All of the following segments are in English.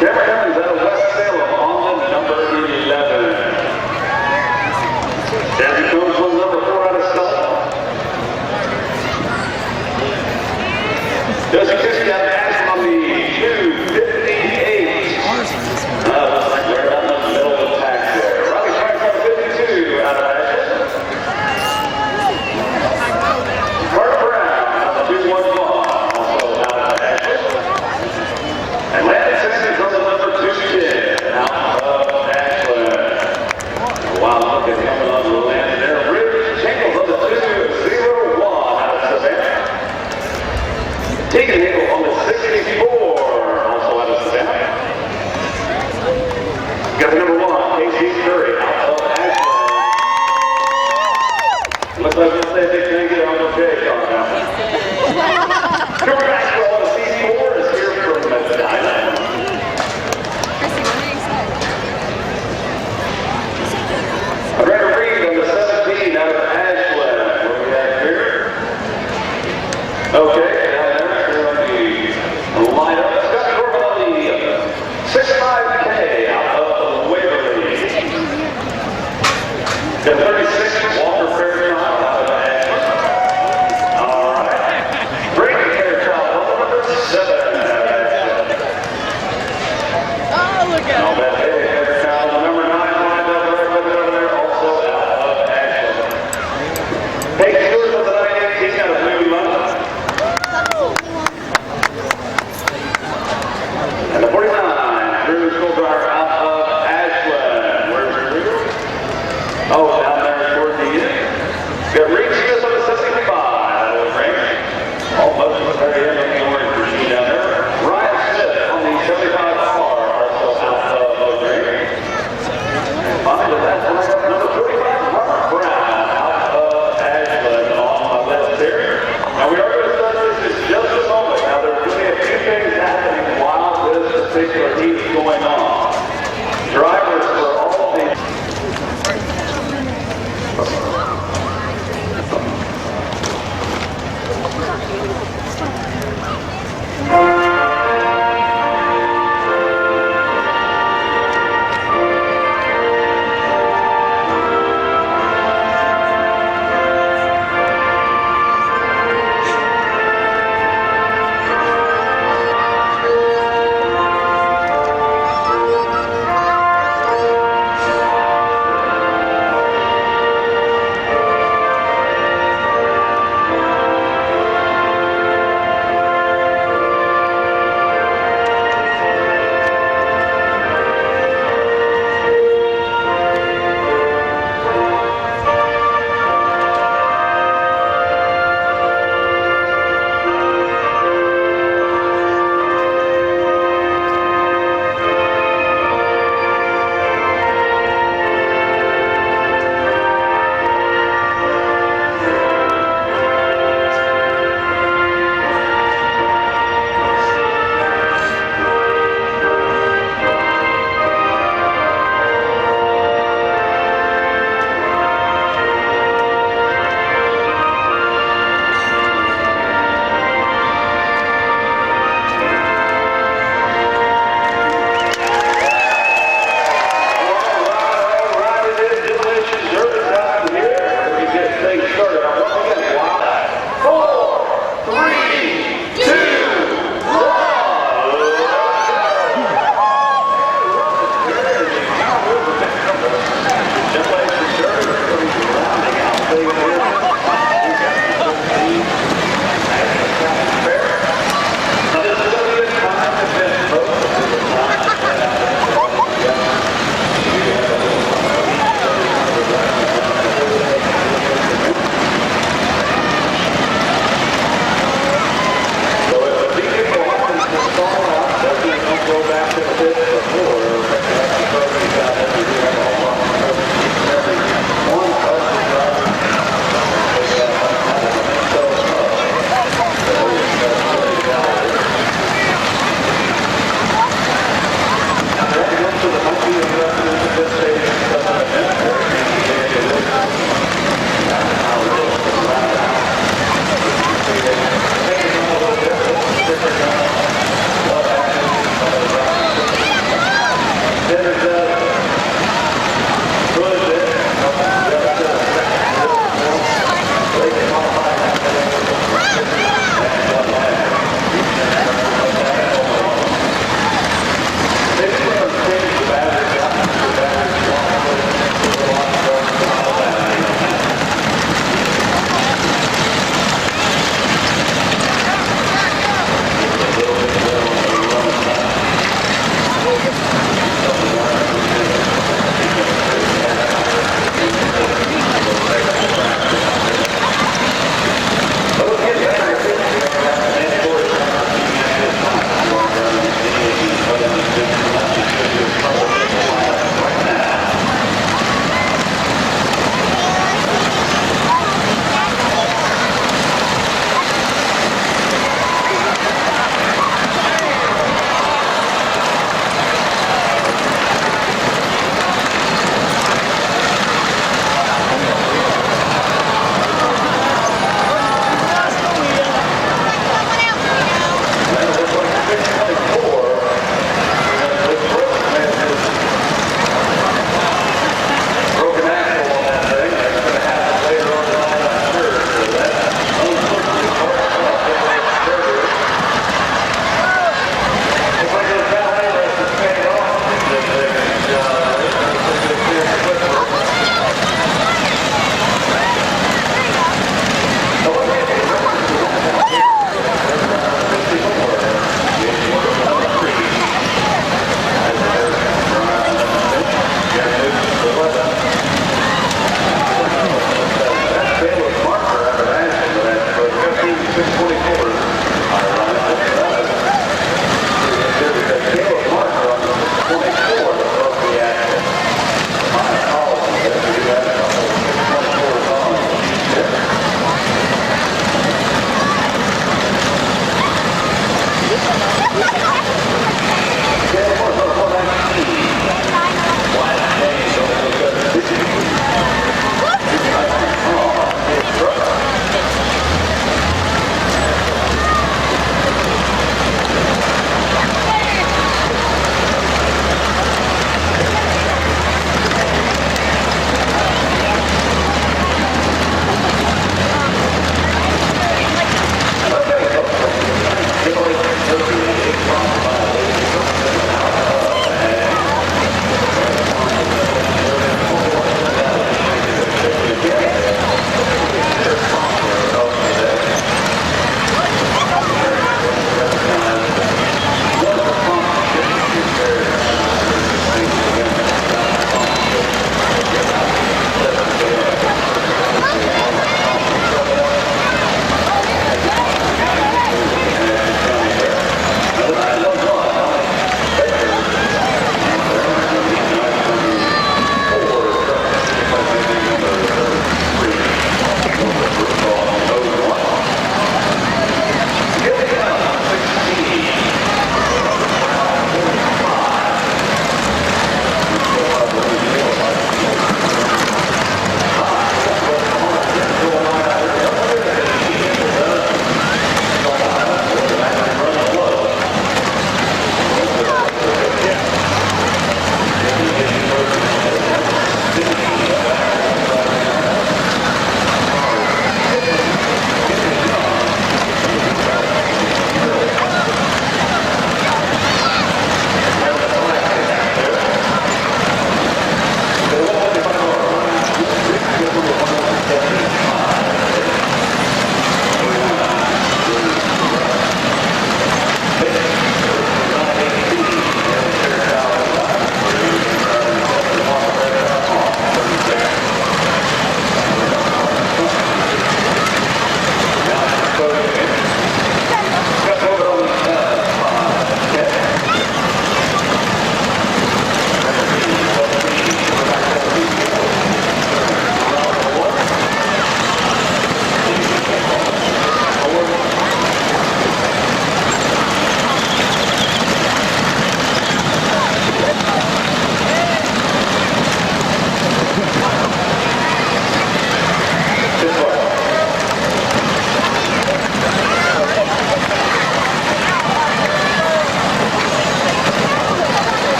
Cameron Evans out of West Salem on the number 11. Danny Combs was number 4 out of Salem. Does Kiski out of Ashland on the 258. Looks like we're down the middle of the pack there. Robbie Price on the 52 out of Ashland. Carter Brown on the 211, also out of Ashland. And Landon Sanders on the number 210 out of Ashland. Wow, look at him on the land there. Rich Tinkles on the 201 out of Savannah. Tegan Hinkle on the 64, also out of Savannah. Got the number 1, Casey Curry out of Ashland. Looks like we'll say they can get on the J on that one. Cooper Maxwell on the C4 is here from Mid-Vid. Brandon Reed on the 17 out of Ashland. What do we have here? Okay, down there, here on the lineup. Scott Corbin on the 6'5" out of Waverly. Got 36, Walker Fairchild out of Ashland. All right. Brady Fairchild on the number 7 out of Ashland. Oh, look at All that Eddie Fairchild, the number 9 lined up over there, also out of Ashland. Hey, Stewart on the 98, he's got a blue line. And the 49, Drew Skolgar out of Ashland. Where's Drew? Oh, down there toward the end. Got Reed Smith on the 75 out of range. Almost at the very end on the orange machine down there. Ryan Smith on the 75R, also out of range. And finally, that's number 35, Mark Brown out of Ashland on my left there. Now we are going to start this in just a moment. Now there's going to be a few things happening while this particular heat is going on. Drivers for all these.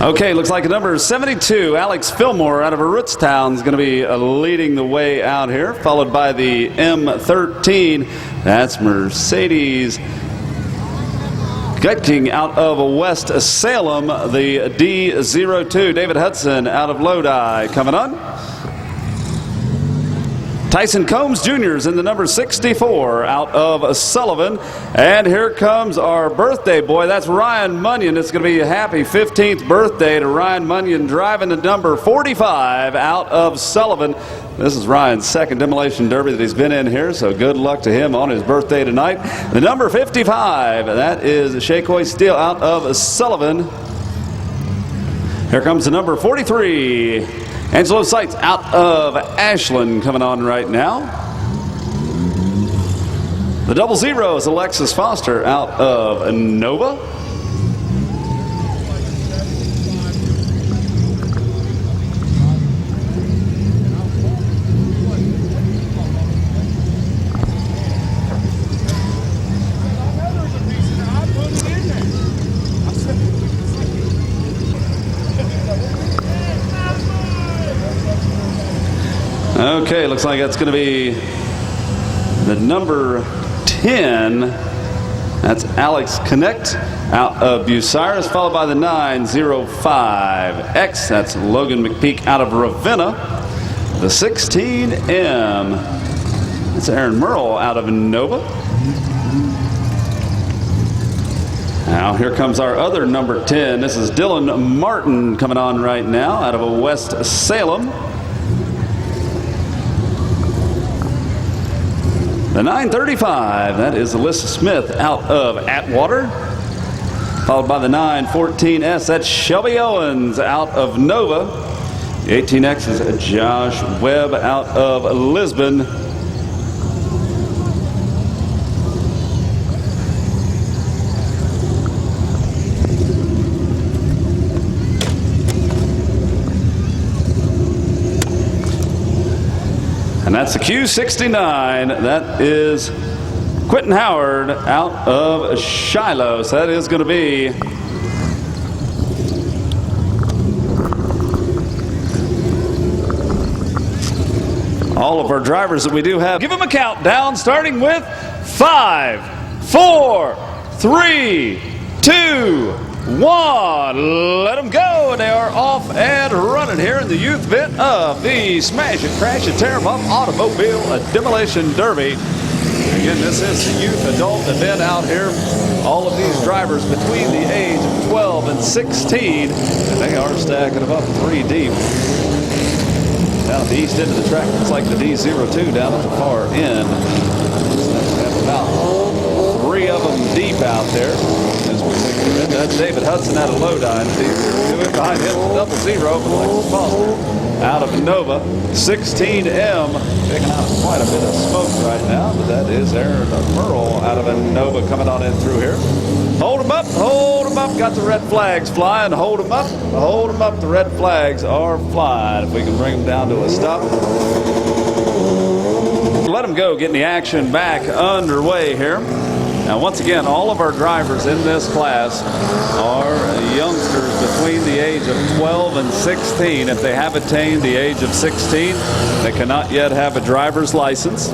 Okay, looks like number 72, Alex Fillmore out of Rootstown, is going to be leading the way out here, followed by the M13. That's Mercedes Gutking out of West Salem, the D02. David Hudson out of Lodi coming on. Tyson Combs Jr. is in the number 64 out of Sullivan. And here comes our birthday boy. That's Ryan Munyon. It's going to be a happy 15th birthday to Ryan Munyon, driving the number 45 out of Sullivan. This is Ryan's second demolition derby that he's been in here, so good luck to him on his birthday tonight. The number 55, that is Shakoy Steele out of Sullivan. Here comes the number 43. Angelo Seitz out of Ashland coming on right now. The 00 is Alexis Foster out of Nova. Okay, looks like that's going to be the number 10. That's Alex Connect out of Bucyrus, followed by the 905X. That's Logan McPeak out of Ravenna. The 16M. That's Aaron Merle out of Nova. Now here comes our other number 10. This is Dylan Martin coming on right now out of West Salem. The 935, that is Alyssa Smith out of Atwater. Followed by the 914S, that's Shelby Owens out of Nova. The 18X is Josh Webb out of Lisbon. And that's the Q69. That is Quentin Howard out of Shiloh. So that is going to be all of our drivers that we do have. Give them a countdown starting with 5, 4, 3, 2, 1. Let them go. They are off and running here in the youth event of the Smash and Crash and Tear 'em Up Automobile Demolition Derby. Again, this is the youth adult event out here. All of these drivers between the age of 12 and 16, and they are stacking them up 3 deep. Down at the east end of the track, it's like the D02 down at the far end. We have about 3 of them deep out there. That's David Hudson out of Lodi. D02 behind him, 00, Alexis Foster out of Nova. 16M picking out quite a bit of smoke right now, but that is Aaron Merle out of Nova coming on in through here. Hold him up, hold him up. Got the red flags flying. Hold them up. Hold them up. The red flags are flying. If we can bring them down to a stop. Let them go, getting the action back underway here. Now, once again, all of our drivers in this class are youngsters between the age of 12 and 16. If they have attained the age of 16, they cannot yet have a driver's license.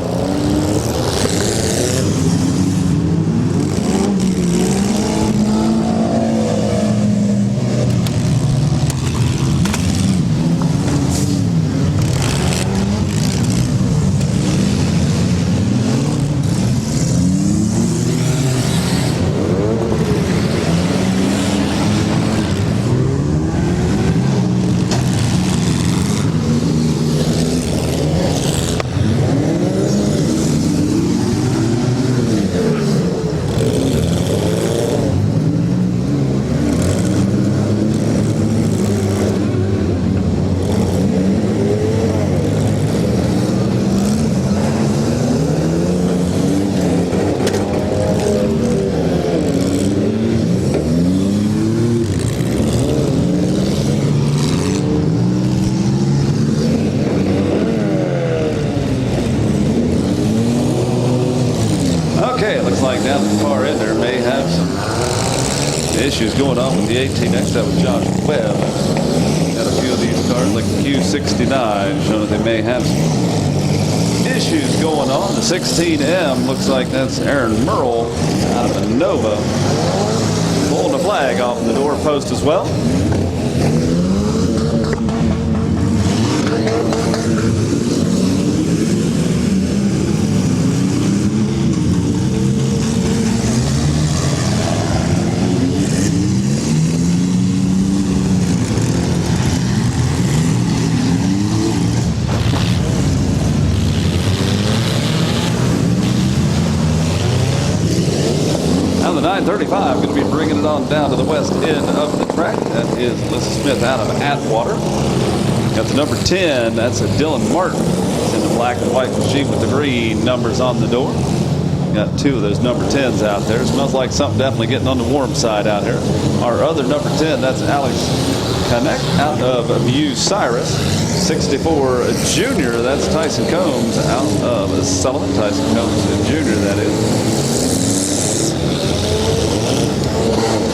Down at the far end there may have some issues going on with the 18X. That was Josh Webb. Got a few of these cars like the Q69 showing that they may have some issues going on. The 16M looks like that's Aaron Merle out of Nova, pulling the flag off the door post as well. The 935 going to be bringing it on down to the west end of the track. That is Alyssa Smith out of Atwater. Got the number 10. That's a Dylan Martin. It's in the black and white machine with the green numbers on the door. Got two of those number 10s out there. Smells like something definitely getting on the warm side out here. Our other number 10, that's Alex Connect out of Bucyrus. 64 Junior, that's Tyson Combs out of Sullivan. Tyson Combs Junior, that is.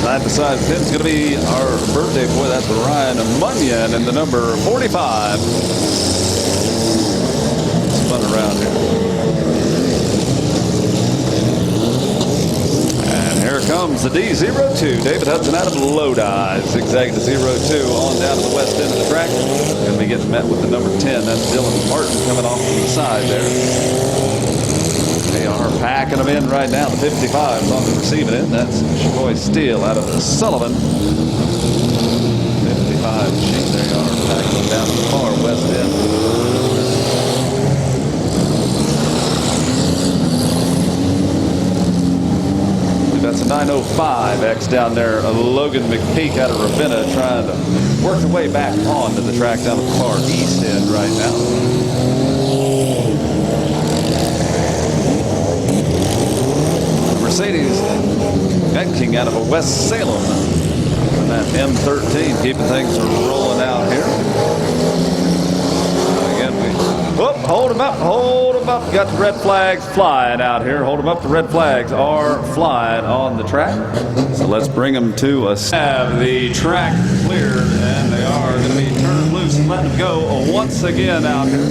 Side beside 10 is going to be our birthday boy. That's Ryan Munyon and the number 45. Spun around here. And here comes the D02. David Hudson out of Lodi. Zigzag to 02 on down to the west end of the track. Going to be getting met with the number 10. That's Dylan Martin coming off from the side there. They are packing them in right now. The 55's on the receiving end. That's Shakoy Steele out of Sullivan. 55 machine. They are packing them down to the far west end. That's a 905X down there. Logan McPeak out of Ravenna trying to work their way back onto the track down at the far east end right now. Mercedes King out of a West Salem. And that M13 keeping things rolling out here. Again, hold them up, hold them up. Got the red flags flying out here. Hold them up. The red flags are flying on the track. So let's bring them to us. Have the track cleared, and they are going to be turning loose and letting them go once again out here.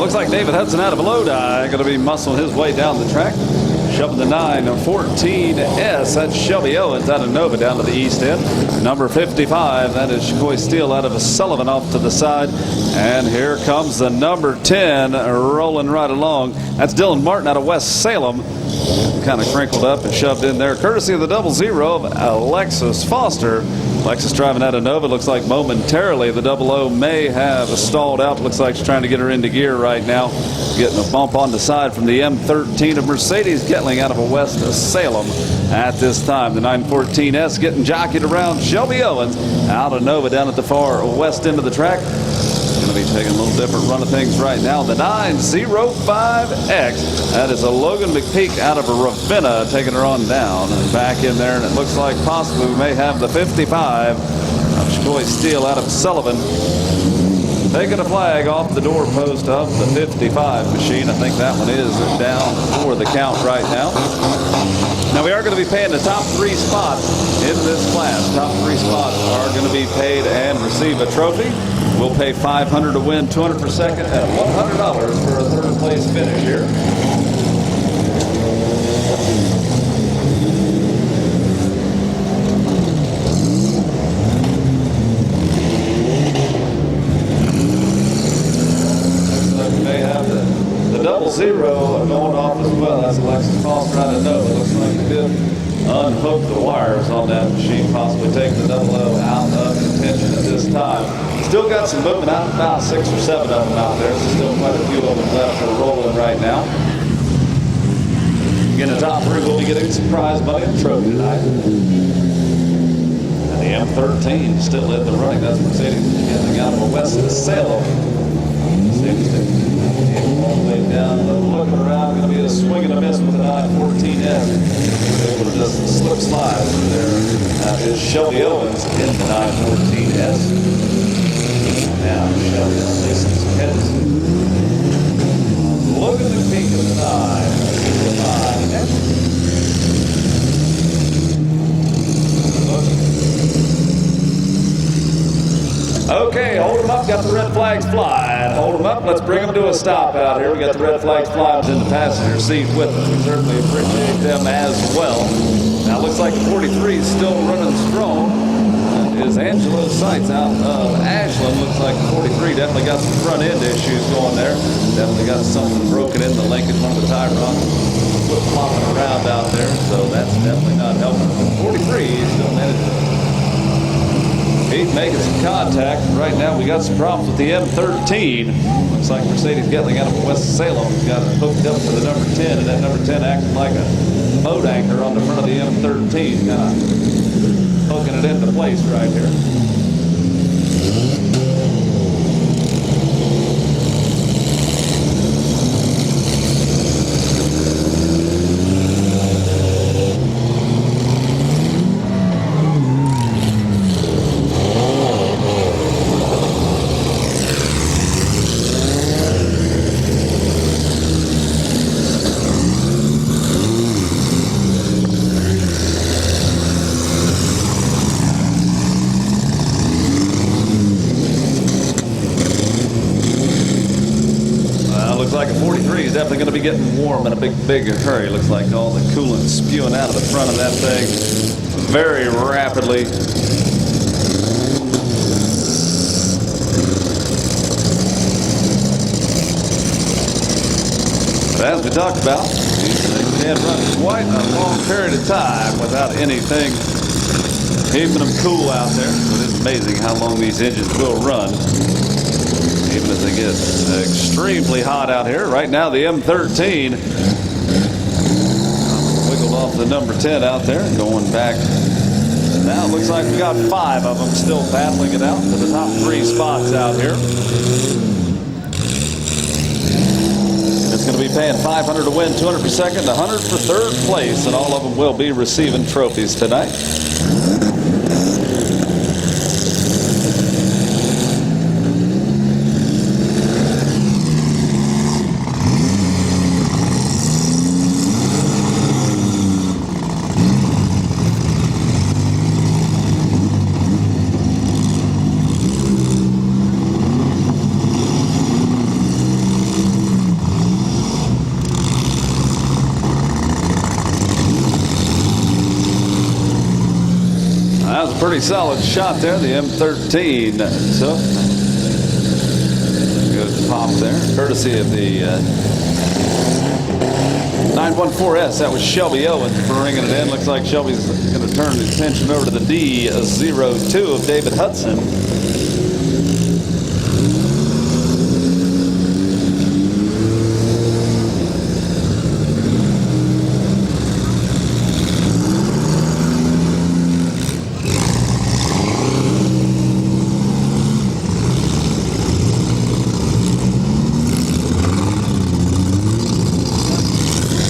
Looks like David Hudson out of Lodi going to be muscling his way down the track. Shoving the 914S. That's Shelby Owens out of Nova down to the east end. Number 55, that is Shakoy Steele out of Sullivan off to the side. And here comes the number 10 rolling right along. That's Dylan Martin out of West Salem. kind of crinkled up and shoved in there, courtesy of the 00 of Alexis Foster. Alexis driving out of Nova. Looks like momentarily the 00 may have stalled out. Looks like she's trying to get her into gear right now. Getting a bump on the side from the M13 of Mercedes Getling out of West Salem at this time. The 914S getting jockeyed around Shelby Owens out of Nova down at the far west end of the track. Going to be taking a little different run of things right now. The 905X, that is a Logan McPeak out of Ravenna, taking her on down and back in there. And it looks like possibly we may have the 55 of Chicoy Steele out of Sullivan taking a flag off the doorpost of the 55 machine. I think that one is down for the count right now. Now we are going to be paying the top 3 spots in this class. Top 3 spots are going to be paid and receive a trophy. We'll pay $500 to win, $200 per second, and $100 for a third place finish here. The 00 going off as well. That's Alexis Foster out of Nova. Looks like we did unhook the wires on that machine, possibly taking the 00 out of contention at this time. Still got some movement out, about 6 or 7 of them out there. So still quite a few of them left for rolling right now. Again, the top 3 will be getting some prize money and trophy tonight. And the M13 still in the running. That's Mercedes getting out of West Salem. All the way down, looking around, going to be a swing and a miss with the 914S. Able to just slip slide there. That is Shelby Owens in the 914S. Now Shelby releases his heads. Look at the peak of the 9. Okay, hold them up. Got the red flags flying. Hold them up. Let's bring them to a stop out here. We got the red flags flying in the passenger seat with us. We certainly appreciate them as well. Now, looks like the 43 is still running strong. That is Angelo Seitz out of Ashland. Looks like the 43 definitely got some front end issues going there. Definitely got something broken in the linkage, one of the tie rods flip-flopping around out there. So that's definitely not helping. The 43 is still managing. He's making some contact. Right now we got some problems with the M13. Looks like Mercedes Getling out of West Salem got it hooked up to the number 10, and that number 10 acting like a boat anchor on the front of the M13. Kind of hooking it into place right here. Like a 43 is definitely going to be getting warm in a big hurry. Looks like all the coolant spewing out of the front of that thing very rapidly. But as we talked about, these things can run quite a long period of time without anything keeping them cool out there. So it's amazing how long these engines will run, even as they get extremely hot out here. Right now, the M13 wiggled off the number 10 out there, going back. Now it looks like we got 5 of them still battling it out for the top 3 spots out here. It's going to be paying $500 to win, $200 per second, $100 for third place, and all of them will be receiving trophies tonight. That was a pretty solid shot there, the M13 took. Good pop there, courtesy of the 914S, that was Shelby Owens bringing it in. Looks like Shelby's going to turn his attention over to the D02 of David Hudson.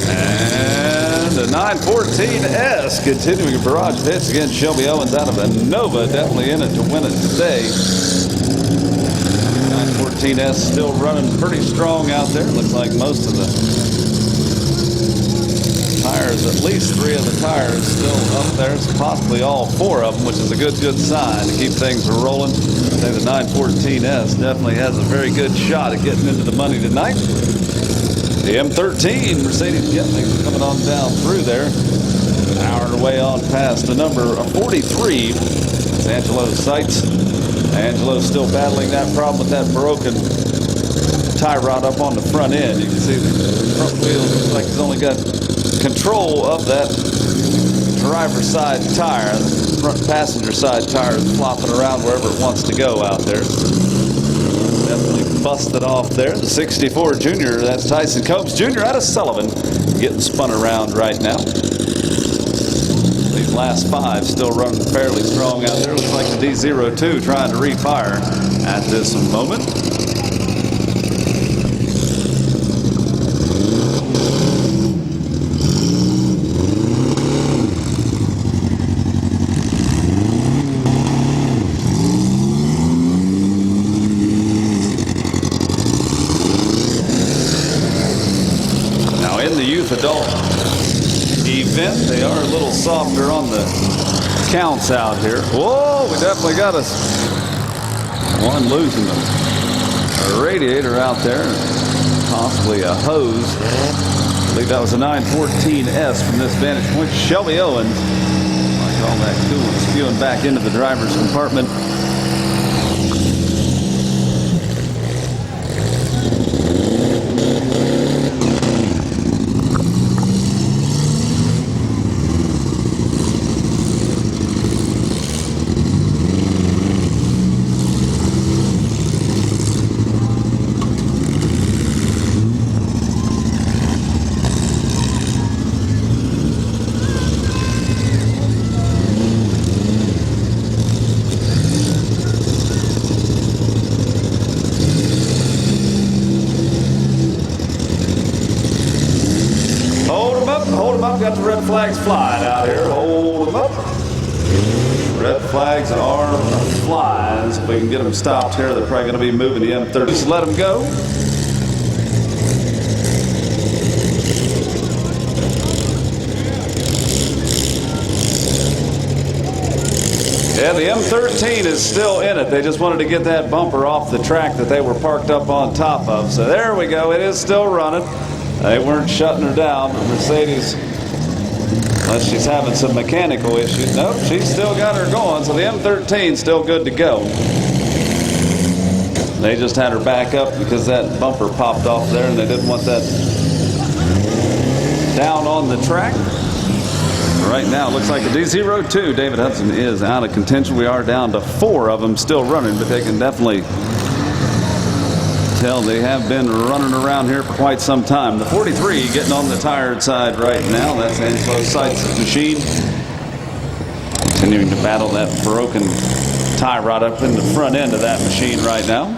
And the 914S continuing a barrage of hits against Shelby Owens out of Nova. Definitely in it to win it today. 914S still running pretty strong out there. Looks like most of the tires, at least 3 of the tires still up there. So possibly all 4 of them, which is a good sign to keep things rolling. I think the 914S definitely has a very good shot at getting into the money tonight. The M13 Mercedes Bentley coming on down through there. Powering away on past the number 43. That's Angelo's sights. Angelo's still battling that problem with that broken tie rod up on the front end. You can see the front wheels looks like he's only got control of that driver's side tire. The front passenger side tire is flopping around wherever it wants to go out there. Definitely busted off there. The 64 Junior, that's Tyson Copes Jr. out of Sullivan, getting spun around right now. These last 5 still running fairly strong out there. Looks like the D02 trying to refire at this moment. In the youth adult event, they are a little softer on the counts out here. Whoa, we definitely got us one losing a radiator out there, possibly a hose. I believe that was a 914S from this vantage point. Shelby Owens, like all that coolant spewing back into the driver's compartment. Got the red flags flying out here. Hold them up. Red flags are flying. So if we can get them stopped here, they're probably going to be moving the M30. Just let them go. Yeah, the M13 is still in it. They just wanted to get that bumper off the track that they were parked up on top of. So there we go. It is still running. They weren't shutting her down, but Mercedes, unless she's having some mechanical issues. Nope, she's still got her going. So the M13's still good to go. They just had her back up because that bumper popped off there and they didn't want that down on the track. Right now, it looks like the D02, David Hudson, is out of contention. We are down to 4 of them still running, but they can definitely tell they have been running around here for quite some time. The 43 getting on the tired side right now. That's Angelo's sights machine. Continuing to battle that broken tie rod up in the front end of that machine right now.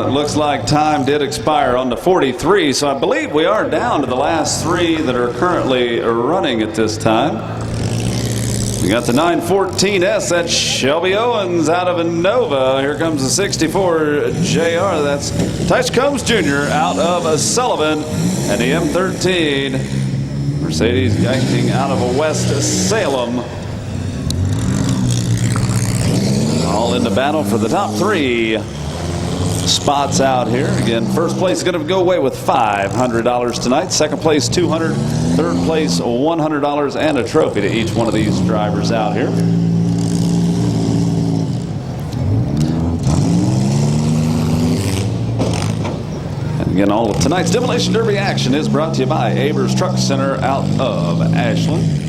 Looks like time did expire on the 43, so I believe we are down to the last 3 that are currently running at this time. We got the 914S, that's Shelby Owens out of Nova. Here comes the 64 JR, that's Tyson Combs Jr. out of Sullivan. And the M13, Mercedes yanking out of West Salem. all in the battle for the top 3 spots out here. Again, first place is going to go away with $500 tonight. Second place, $200. Third place, $100, and a trophy to each one of these drivers out here. And again, all of tonight's Demolition Derby action is brought to you by Abers Truck Center out of Ashland.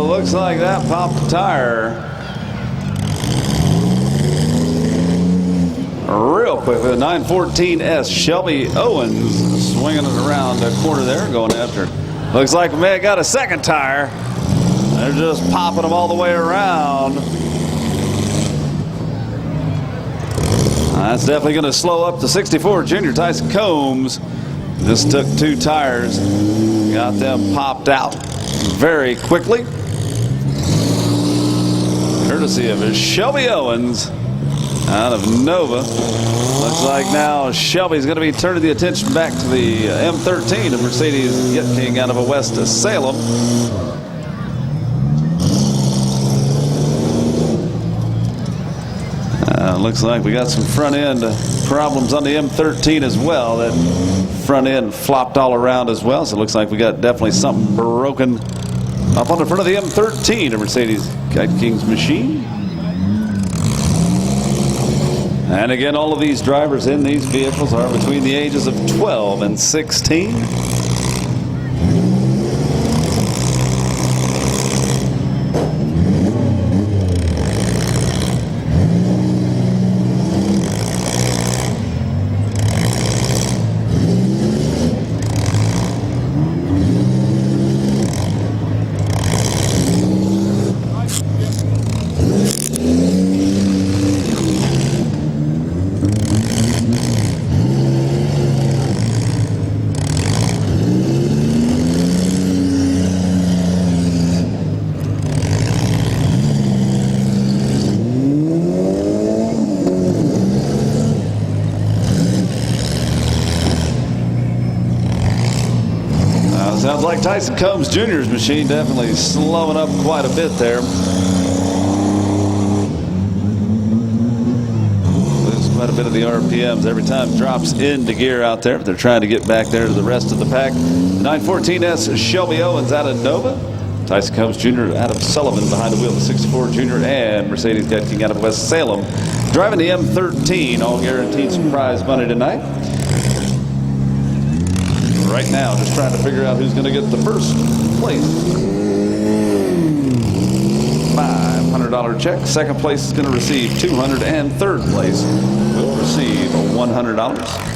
Looks like that popped the tire real quick. The 914S Shelby Owens swinging it around the corner there, going after it. Looks like we may have got a second tire. They're just popping them all the way around. That's definitely going to slow up the 64 junior Tyson Combs. Just took 2 tires, got them popped out very quickly. Courtesy of Shelby Owens out of Nova. Looks like now Shelby's going to be turning the attention back to the M13 of Mercedes Get King out of West Salem. Looks like we got some front end problems on the M13 as well. That front end flopped all around as well. So it looks like we got definitely something broken up on the front of the M13 of Mercedes Get King's machine. And again, all of these drivers in these vehicles are between the ages of 12 and 16. Sounds like Tyson Combs Jr.'s machine definitely slowing up quite a bit there. Loses quite a bit of the RPMs every time it drops into gear out there. But they're trying to get back there to the rest of the pack. 914S Shelby Owens out of Nova. Tyson Combs Jr. out of Sullivan behind the wheel of the 64 Junior, and Mercedes Get King out of West Salem. Driving the M13, all guaranteed some prize money tonight. Right now, just trying to figure out who's going to get the first place. $500 check. Second place is going to receive $200, and third place will receive $100.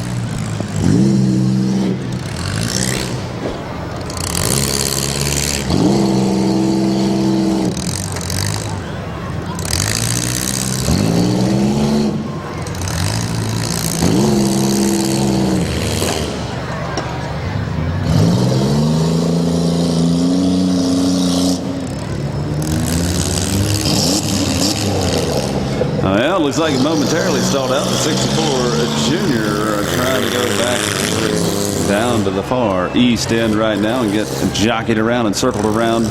Well, looks like it momentarily stalled out. The 64 Junior trying to go back down to the far east end right now and get jockeyed around and circled around.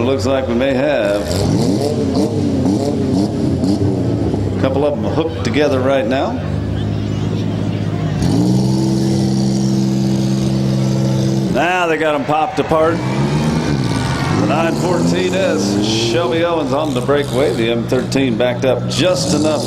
Looks like we may have A couple of them hooked together right now. Now they got them popped apart. The 914S, Shelby Owens on the breakaway. The M13 backed up just enough.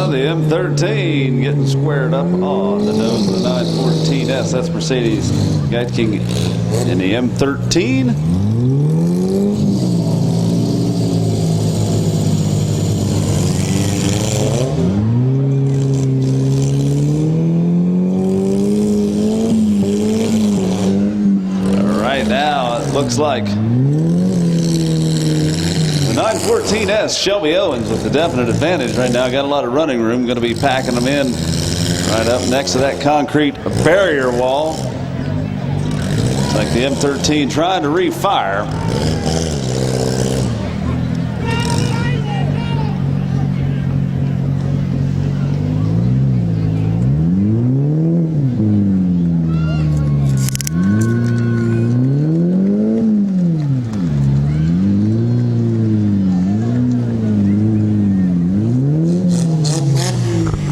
The M13 getting squared up on the nose of the 914S. That's Mercedes Guide King in the M13. Right now, it looks like the 914S, Shelby Owens with the definite advantage right now. Got a lot of running room. Going to be packing them in right up next to that concrete barrier wall. It's like the M13 trying to refire.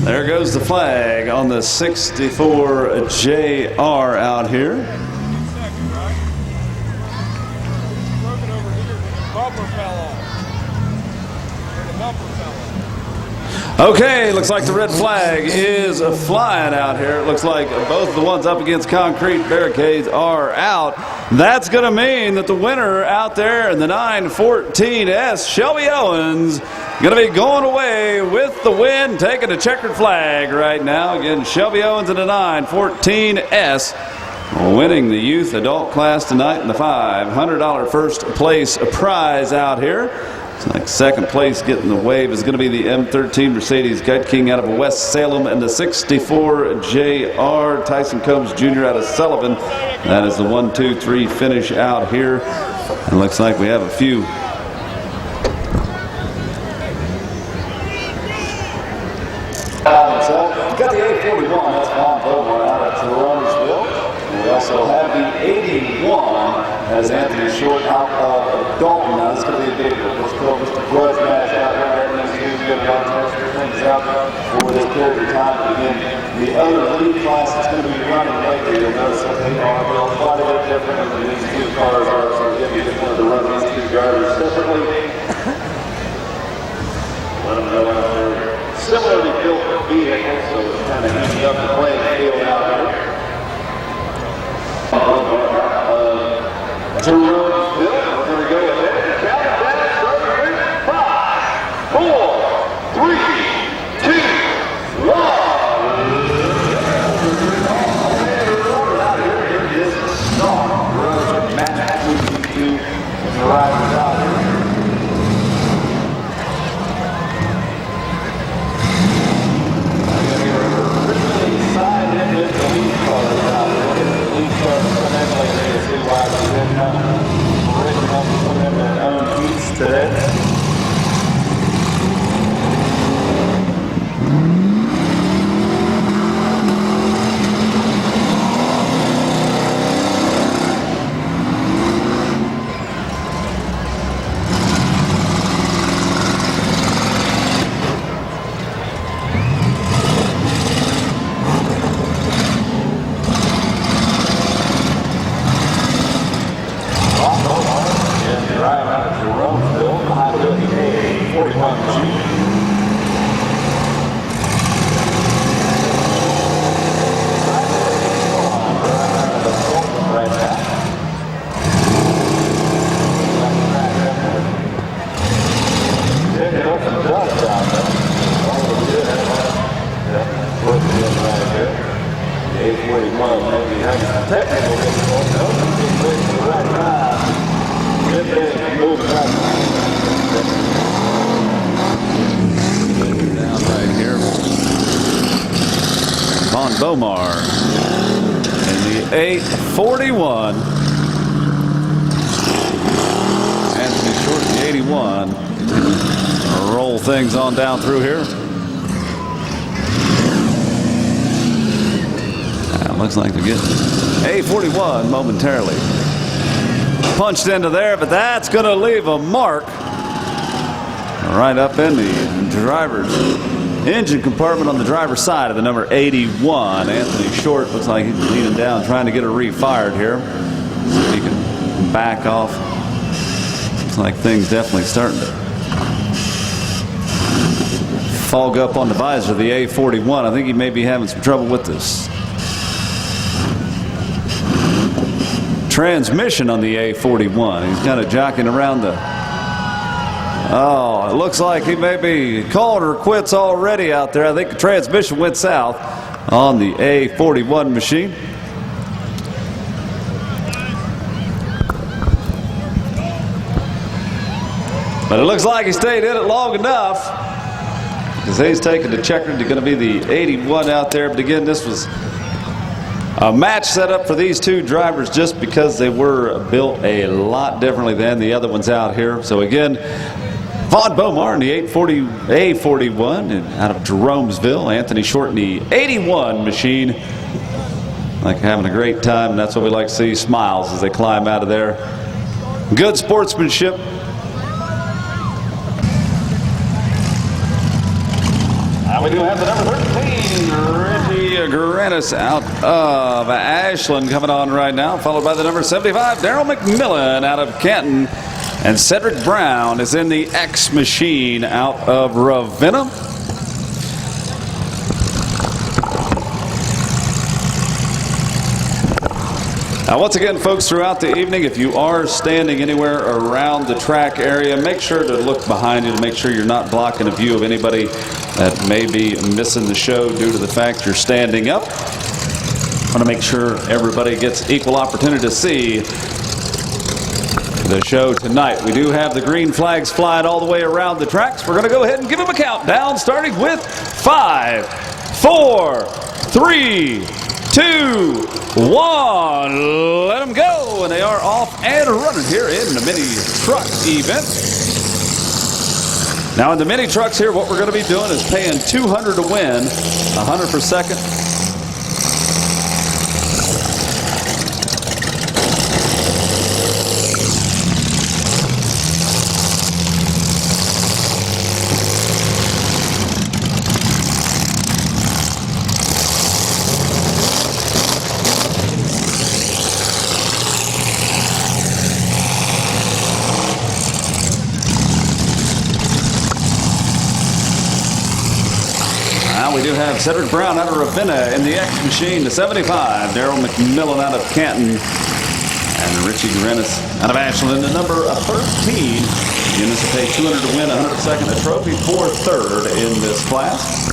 There goes the flag on the 64 JR out here. Okay, looks like the red flag is flying out here. It looks like both the ones up against concrete barricades are out. That's going to mean that the winner out there in the 914S, Shelby Owens, going to be going away with the win, taking a checkered flag right now. Again, Shelby Owens in the 914S, winning the youth adult class tonight in the $500 first place prize out here. It's like second place getting the wave is going to be the M13 Mercedes Guide King out of West Salem, and the 64 JR Tyson Combs Jr. out of Sullivan. That is the 1-2-3 finish out here. It looks like we have a few. Got the A41, that's Von Vogler out at Romersville. We also have the 81 as Anthony Short out of Dalton. Now this is going to be a big one. Let's go Mr. Grudge match out here. Everything's good. Got to test things out for this period of time. But again, the other lead class that's going to be running later, you'll notice that they are quite a bit different than these two cars are. So again, you just wanted to run these two drivers separately. Let them know out there. Similarly built vehicles, so it's kind of easy up the playing field out there. Jerome Bill, we're going to go ahead and count it down, starting with 5, 4, 3, 2, 1. Out here, here is the star. Road match moving to the riders out here. Side in with the lead cars out there. The lead cars financially, they see why they're in. Down right here. Von Bomar in the 841. Anthony Short in the 81. Roll things on down through here. Looks like they're getting A41 momentarily punched into there, but that's going to leave a mark right up in the driver's engine compartment on the driver's side of the number 81. Anthony Short looks like he's leaning down trying to get it refired here. See if he can back off. Looks like things definitely starting to fog up on the visor of the A41. I think he may be having some trouble with this transmission on the A41. He's kind of jockeying around the... Oh, it looks like he may be calling her quits already out there. I think the transmission went south on the A41 machine. But it looks like he stayed in it long enough, because he's taking the checkered to going to be the 81 out there. But again, this was a match set up for these two drivers just because they were built a lot differently than the other ones out here. So again, Von Bomar in the A41 and out of Jeromesville. Anthony Short in the 81 machine. Like having a great time, and that's what we like to see, smiles as they climb out of there. Good sportsmanship. We do have the number 13, Richie Granis out of Ashland coming on right now, followed by the number 75, Daryl McMillan out of Canton. And Cedric Brown is in the X machine out of Ravenna. Now, once again, folks, throughout the evening, if you are standing anywhere around the track area, make sure to look behind you to make sure you're not blocking a view of anybody that may be missing the show due to the fact you're standing up. I want to make sure everybody gets equal opportunity to see the show tonight. We do have the green flags flying all the way around the tracks. We're going to go ahead and give them a countdown, starting with 5, 4, 3, 2, 1. Let them go, and they are off and running here in the mini truck event. Now in the mini trucks here, what we're going to be doing is paying $200 to win, $100 per second. We do have Cedric Brown out of Ravenna in the X machine, the 75. Daryl McMillan out of Canton. And Richie Granis out of Ashland, the number 13. Units to pay $200 to win, $100 second, a trophy for third in this class.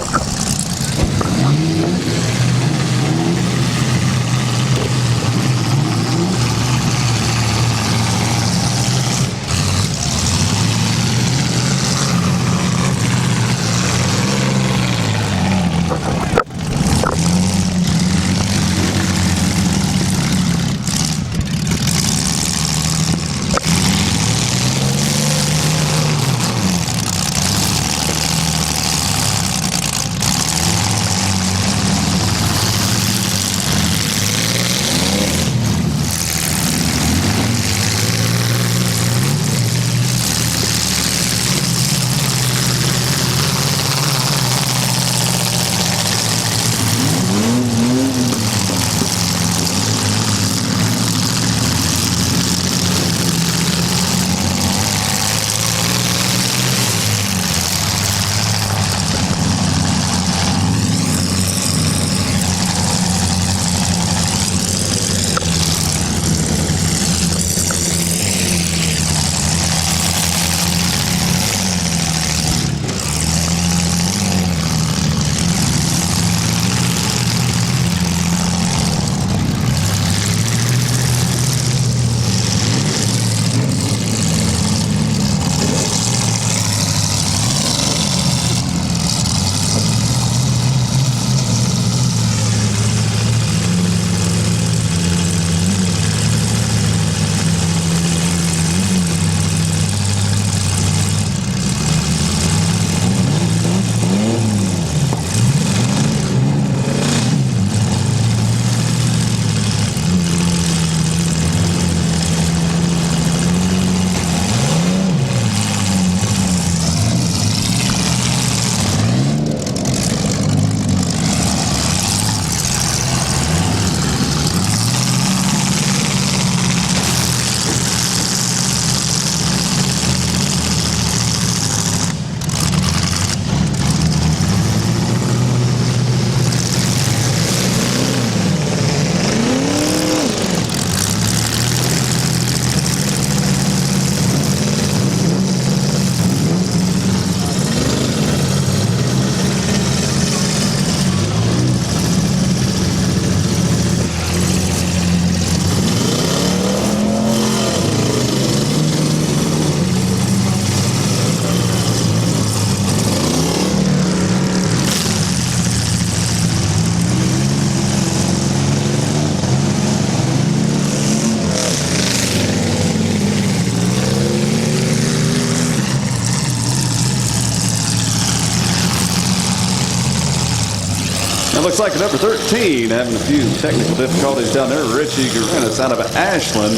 looks like number 13 having a few technical difficulties down there. Richie Guarenas out of Ashland.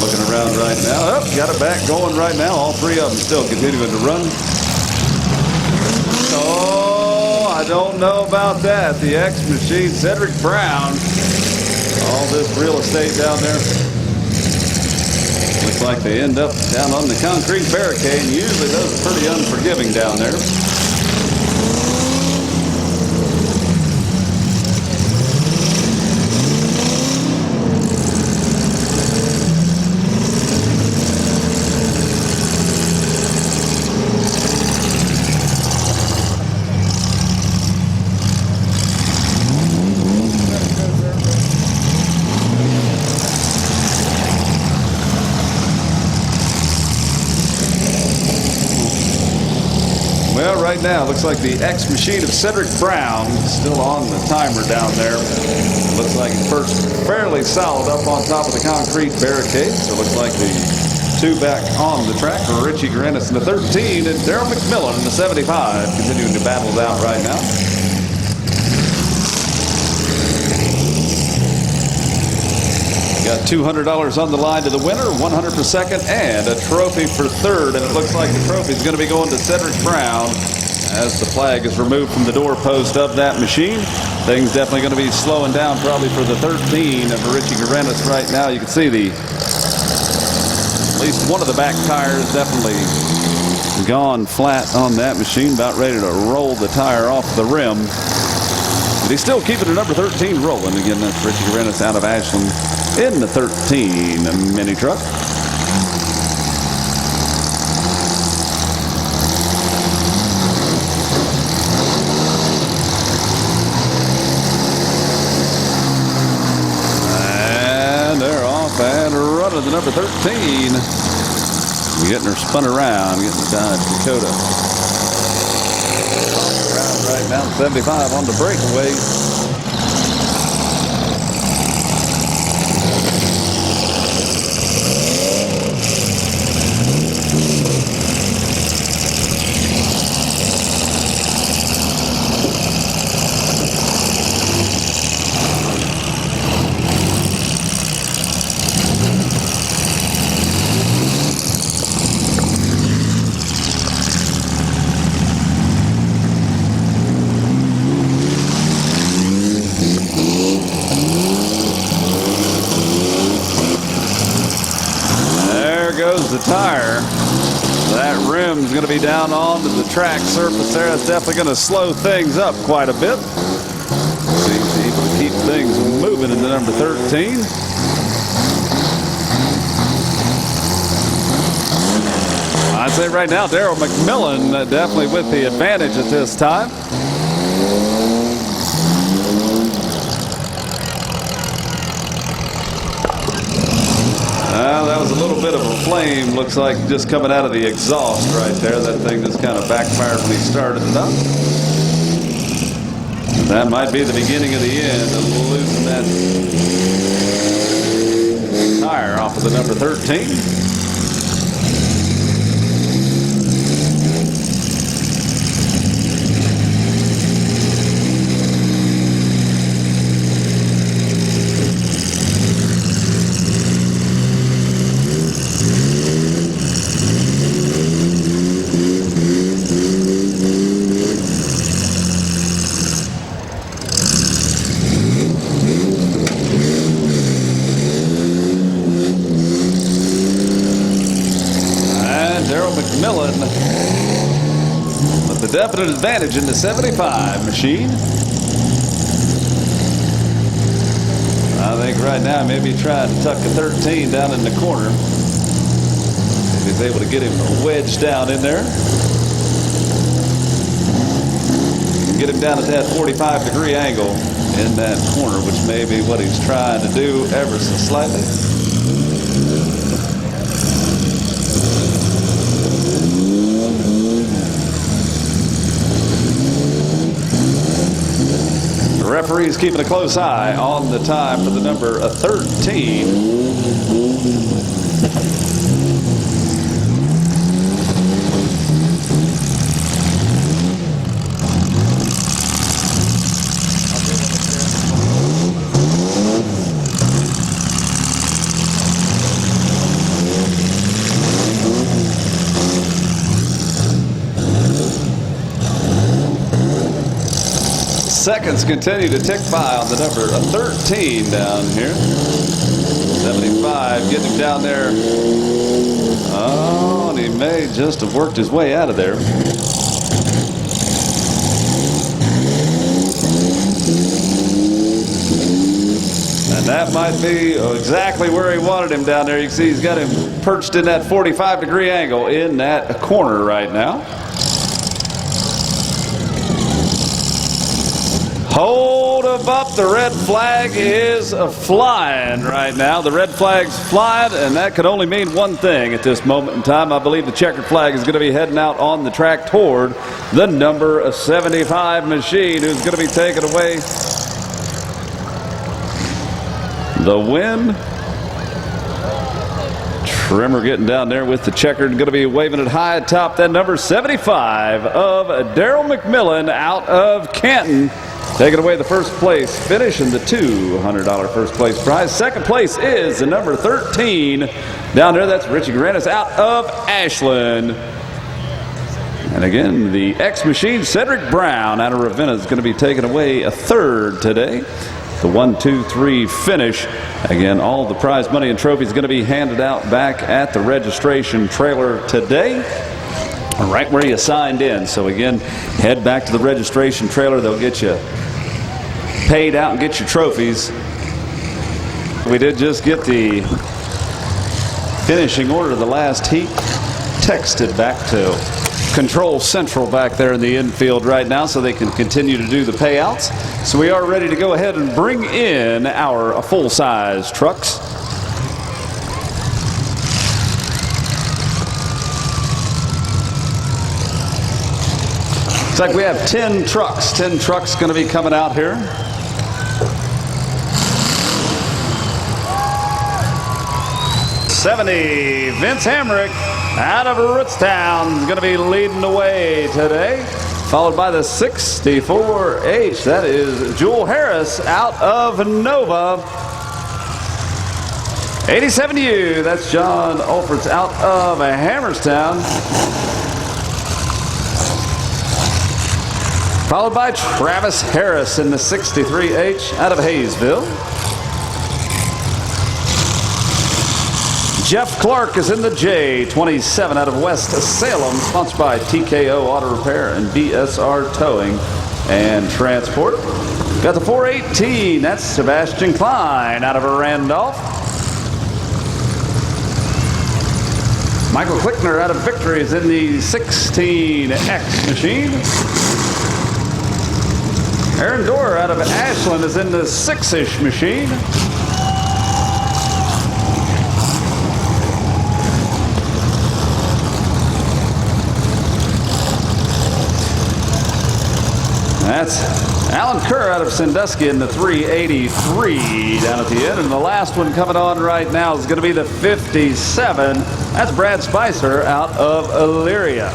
Looking around right now. Oh, got it back going right now. All three of them still continuing to run. Oh, I don't know about that. The X machine, Cedric Brown. All this real estate down there. Looks like they end up down on the concrete barricade. Usually those are pretty unforgiving down there. Well, right now, looks like the X machine of Cedric Brown still on the timer down there. Looks like he's first fairly solid up on top of the concrete barricade. So it looks like the two back on the track for Richie Guarenas in the 13 and Daryl McMillan in the 75 continuing to battle it out right now. Got $200 on the line to the winner, 100 for second, and a trophy for third. And it looks like the trophy is going to be going to Cedric Brown as the flag is removed from the doorpost of that machine. Things definitely going to be slowing down probably for the 13 of Richie Guarenas right now. You can see at least one of the back tires definitely gone flat on that machine, about ready to roll the tire off the rim. But he's still keeping the number 13 rolling. Again, that's Richie Guarenas out of Ashland in the 13 mini truck. And they're off and running the number 13. Getting her spun around, getting the Dodge Dakota. Around right now, 75 on the breakaway. Goes the tire. That rim's going to be down onto the track surface there. That's definitely going to slow things up quite a bit. Seems able to keep things moving in the number 13. I'd say right now Daryl McMillan definitely with the advantage at this time. That was a little bit of a flame, looks like, just coming out of the exhaust right there. That thing just kind of backfired when he started it up. That might be the beginning of the end of losing that tire off of the number 13. McMillan with the definite advantage in the 75 machine. I think right now maybe trying to tuck a 13 down in the corner. If he's able to get him wedged down in there. Get him down at that 45-degree angle in that corner, which may be what he's trying to do ever so slightly. The referee's keeping a close eye on the time for the number 13. seconds continue to tick by on the number 13 down here. 75, getting him down there. Oh, and he may just have worked his way out of there. And that might be exactly where he wanted him down there. You can see he's got him perched in that 45-degree angle in that corner right now. Hold him up. The red flag is flying right now. The red flag's flying, and that could only mean one thing at this moment in time. I believe the checkered flag is going to be heading out on the track toward the number 75 machine, who's going to be taking away the win. Trimmer getting down there with the checkered, going to be waving it high atop that number 75 of Daryl McMillan out of Canton. Taking away the first place finish and the $200 first place prize. Second place is the number 13 down there. That's Richie Garanis out of Ashland. And again, the X Machine, Cedric Brown out of Ravenna, is going to be taking away a third today. The 1, 2, 3 finish. Again, all the prize money and trophies going to be handed out back at the registration trailer today, right where you signed in. So again, head back to the registration trailer. They'll get you paid out and get your trophies. We did just get the finishing order of the last heat texted back to Control Central back there in the infield right now, so they can continue to do the payouts. So we are ready to go ahead and bring in our full-size trucks. Looks like we have 10 trucks. 10 trucks going to be coming out here. $70, Vince Hamrick out of Rootstown is going to be leading the way today, followed by the 64H. That is Jewel Harris out of Nova. 87U, that's John Olferts out of Hammerstown, followed by Travis Harris in the 63H out of Hayesville. Jeff Clark is in the J27 out of West Salem, sponsored by TKO Auto Repair and BSR Towing and Transport. Got the 418, that's Sebastian Klein out of Randolph. Michael Klickner out of Victory is in the 16X machine. Aaron Dorr out of Ashland is in the 6-ish machine. That's Alan Kerr out of Sandusky in the 383 down at the end. And the last one coming on right now is going to be the 57. That's Brad Spicer out of Elyria.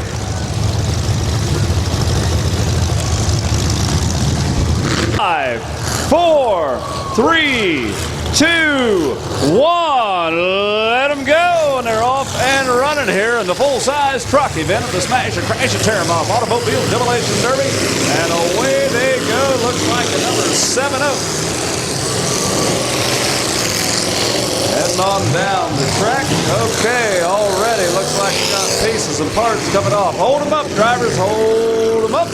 Five, 4, 3, 2, 1. Let them go. And they're off and running here in the full-size truck event of the Smash and Crash and Tear 'em Off Automobile Demolition Derby. And away they go. Looks like the number 70. Heading on down the track. Okay, already looks like we got pieces and parts coming off. Hold them up, drivers. Hold them up.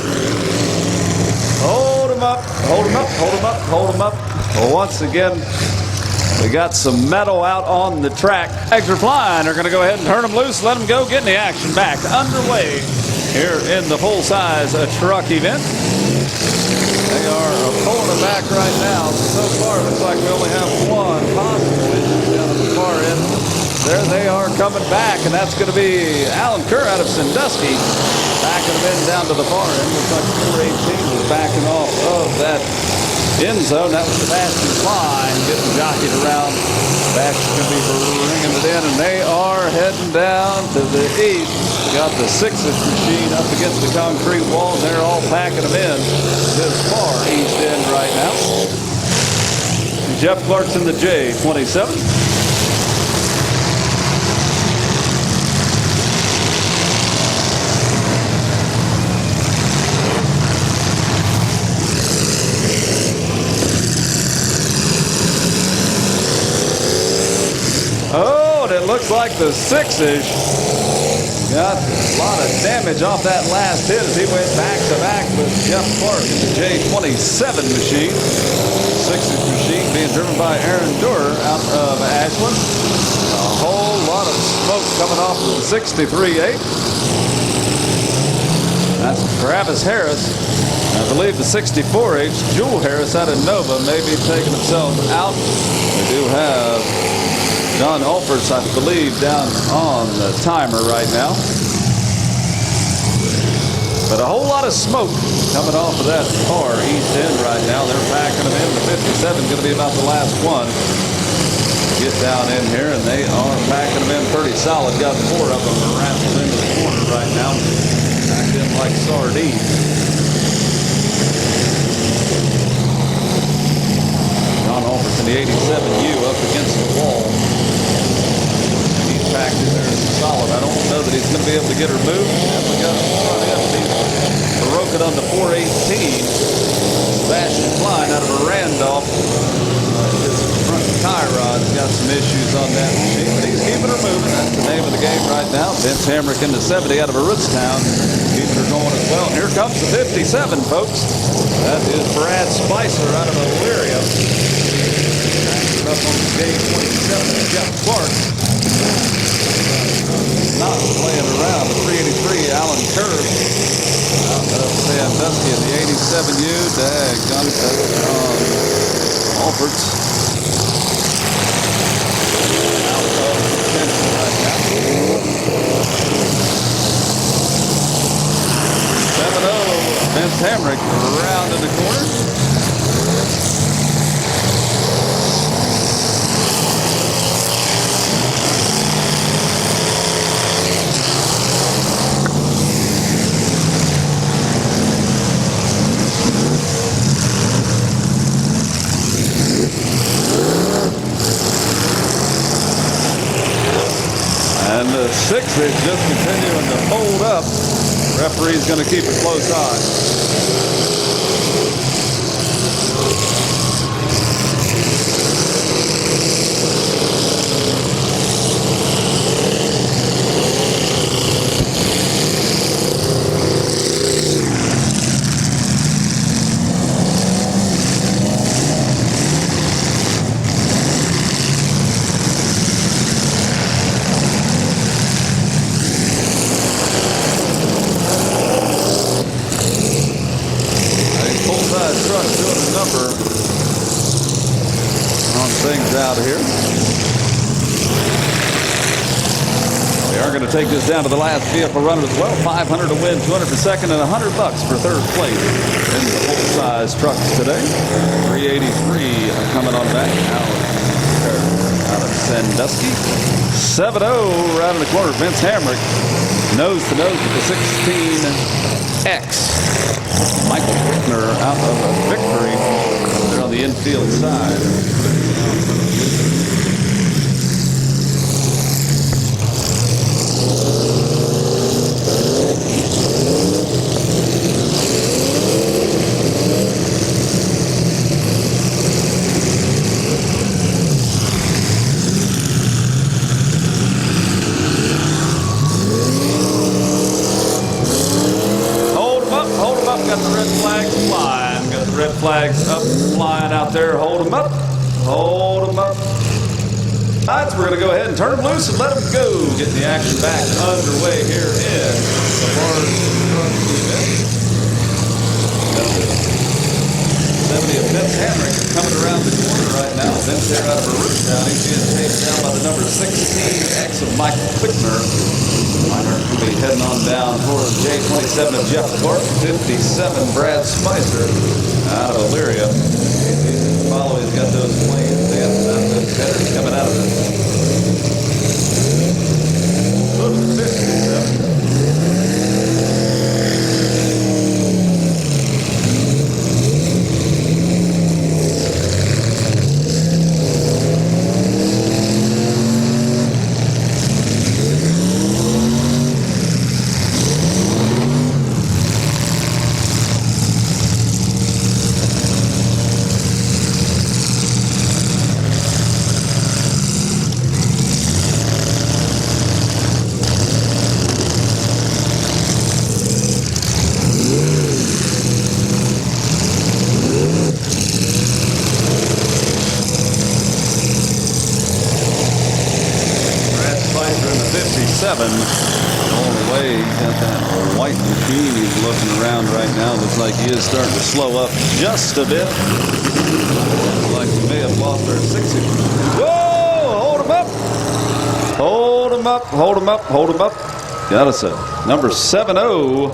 Hold them up. Hold them up. Hold them up. Hold them up. Well, once again, we got some metal out on the track. Flags are flying. They're going to go ahead and turn them loose, let them go, getting the action back underway here in the full-size truck event. They are pulling it back right now. So far, it looks like we only have one possible engine down at the far end. There they are coming back, and that's going to be Alan Kerr out of Sandusky. Backing them in down to the far end. Looks like 418 was backing off of that end zone. That was Sebastian Klein getting jockeyed around. Sebastian's going to be bringing it in, and they are heading down to the east. Got the 6-inch machine up against the concrete wall, and they're all packing them in to this far east end right now. Jeff Clark's in the J27. Oh, and it looks like the 6-ish got a lot of damage off that last hit as he went back-to-back with Jeff Clark in the J27 machine. 6-ish machine being driven by Aaron Durer out of Ashland. A whole lot of smoke coming off of the 63.8. That's Travis Harris. I believe the 64H, Jewel Harris out of Nova, may be taking himself out. We do have John Olperts, I believe, down on the timer right now. But a whole lot of smoke coming off of that car east end right now. They're packing them in. The 57 going to be about the last one to get down in here, and they are packing them in pretty solid. Got 4 of them wrapped into the corner right now, packed in like sardines. John Olperts in the 87U up against the wall. He's packed in there solid. I don't know that he's going to be able to get her moved. Definitely got it front end. He broke it on the 418. Sebastian Klein out of a Randolph. His front tie rod's got some issues on that machine, but he's keeping her moving. That's the name of the game right now. Vince Hamrick in the 70 out of a Rootstown. Keeping her going as well. And here comes the 57, folks. That is Brad Spicer out of Elyria. Up on the J27, Jeff Clark. Not playing around. The 383, Alan Curve. Out of Sandusky in the 87U. Daggone Alberts. Out of attention right now. 7-0. Vince Hamrick around in the corner. And the 6 is just continuing to hold up. Referee's going to keep a close eye. Things out of here. They are going to take this down to the last vehicle runner as well. 500 to win, 200 for second, and $100 for third place in the full-size trucks today. 383 coming on back out of Sandusky. 7-0 right in the corner. Vince Hamrick nose to nose with the 16X. Michael Bickner out of Victory. They're on the infield side. Got the red flags flying. Got the red flags up, flying out there. Hold them up. Hold them up. All right, so we're going to go ahead and turn them loose and let them go. Getting the action back underway here in the Mars Truck event. Got the 70 of Vince Hamrick coming around the corner right now. Vince there out of a Rootstown. He's being taken down by the number 16X of Michael Bickner. Miner will be heading on down for J27 of Jeff Clark. 57 Brad Spicer out of Elyria. Follow, he's got those planes. They got those headers coming out of it. Go to the 57. 67 all the way. He's got that white machine. He's looking around right now. Looks like he is starting to slow up just a bit. Looks like we may have lost our 60. Whoa! Hold him up! Hold him up! Hold him up! Hold him up! Got us a number 70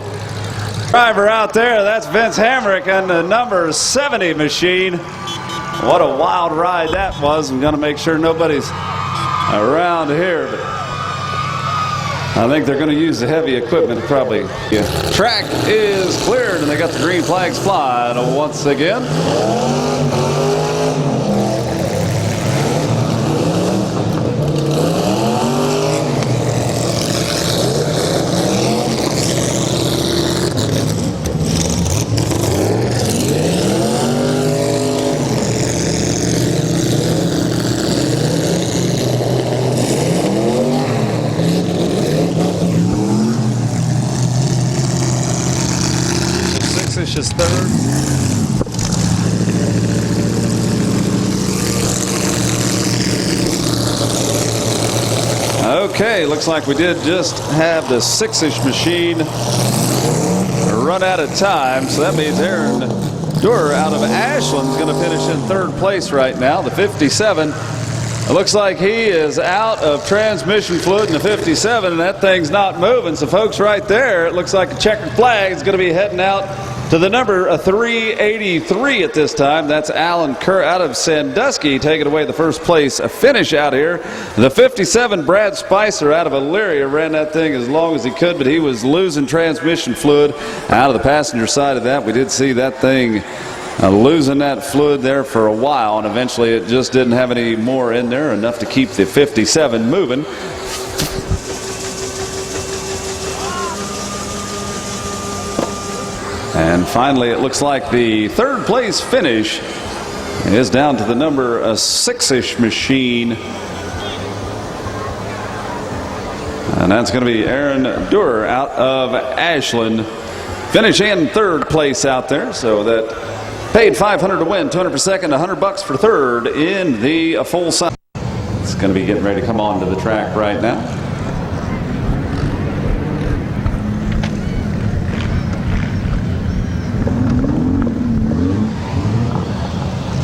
driver out there. That's Vince Hamrick and the number 70 machine. What a wild ride that was. I'm going to make sure nobody's around here, but I think they're going to use the heavy equipment probably. Yeah. Track is cleared and they got the green flags flying once again. Is third. Okay, looks like we did just have the 6-ish machine run out of time, so that means Aaron Durer out of Ashland is going to finish in third place right now. The 57. It looks like he is out of transmission fluid in the 57, and that thing's not moving. So, folks, right there, it looks like a checkered flag is going to be heading out to the number 383 at this time. That's Alan Kerr out of Sandusky taking away the first place finish out here. The 57, Brad Spicer out of Elyria, ran that thing as long as he could, but he was losing transmission fluid out of the passenger side of that. We did see that thing losing that fluid there for a while, and eventually it just didn't have any more in there, enough to keep the 57 moving. And finally, it looks like the third place finish is down to the number 6-ish machine. And that's going to be Aaron Durer out of Ashland. Finish in third place out there. So that paid $500 to win, $200 for second, $100 for third in the full size. It's going to be getting ready to come onto the track right now.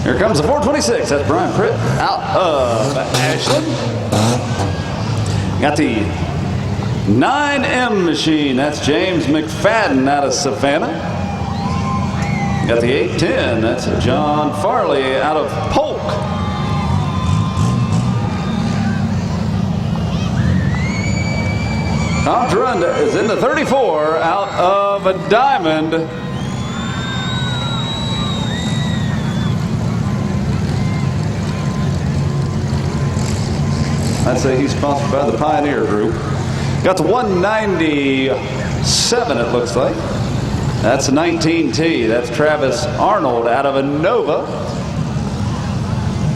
Here comes the 426. That's Brian Pritt out of Ashland. Got the 9M machine. That's James McFadden out of Savannah. Got the 810. That's John Farley out of Polk. Tom Trunda is in the 34 out of a Diamond. I'd say he's sponsored by the Pioneer Group. Got the 197, it looks like. That's a 19T. That's Travis Arnold out of Inova.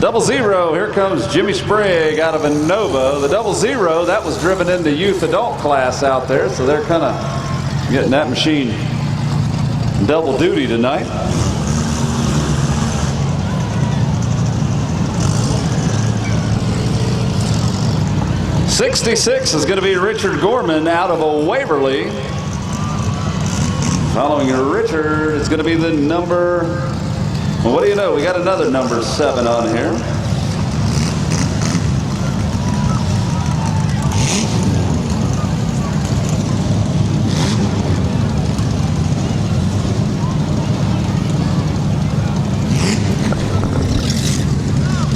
00, here comes Jimmy Sprague out of Inova. The 00, that was driven into youth adult class out there, so they're kind of getting that machine double duty tonight. '66 is going to be Richard Gorman out of a Waverly. Following Richard is going to be the number, well, what do you know? We got another number 7 on here.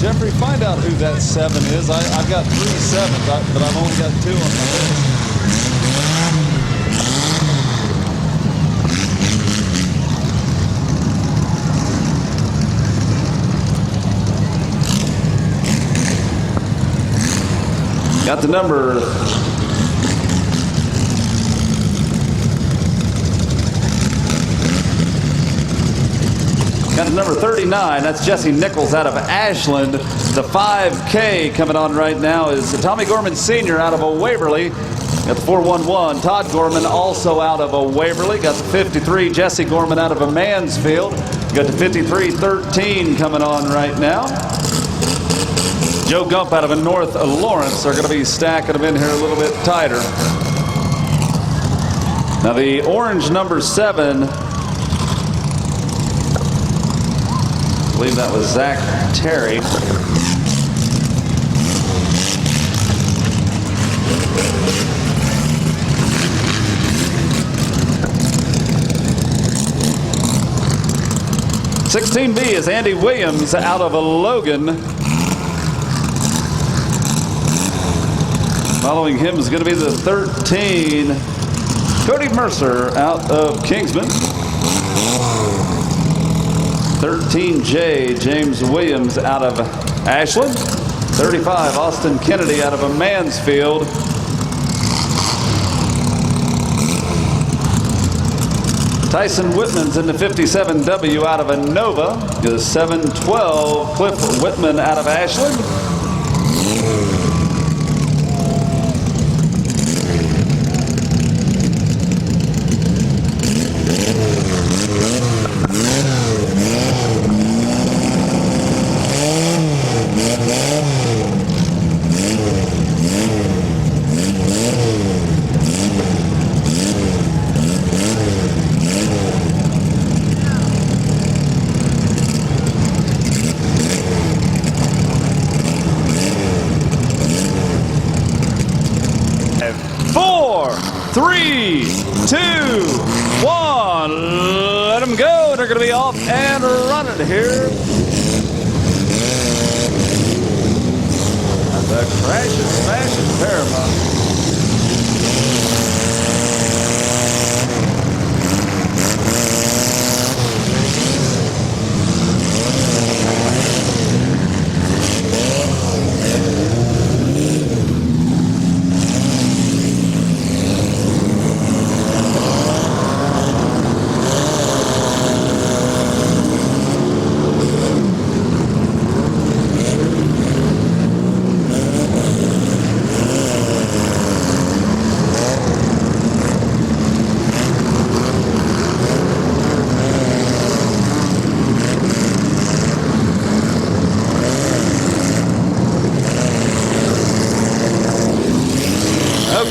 Jeffrey, find out who that 7 is. I've got 3 7s, but I've only got 2 on my list. Got the number. Got the number 39. That's Jesse Nichols out of Ashland. The 5K coming on right now is Tommy Gorman Sr. out of a Waverly. Got the 411. Todd Gorman also out of a Waverly. Got the 53. Jesse Gorman out of a Mansfield. Got the 53-13 coming on right now. Joe Gump out of North Lawrence are going to be stacking them in here a little bit tighter. Now the orange number 7, I believe that was Zach Terry. (16B) is Andy Williams out of Logan. Following him is going to be the 13, Cody Mercer out of Kingsman. 13J, James Williams out of Ashland. 35, Austin Kennedy out of Mansfield. Tyson Whitman's in the 57W out of Nova. The 712, Cliff Whitman out of Ashland. Three, two, one, let them go. They're going to be off and running here. The crashing, smashing Paramount.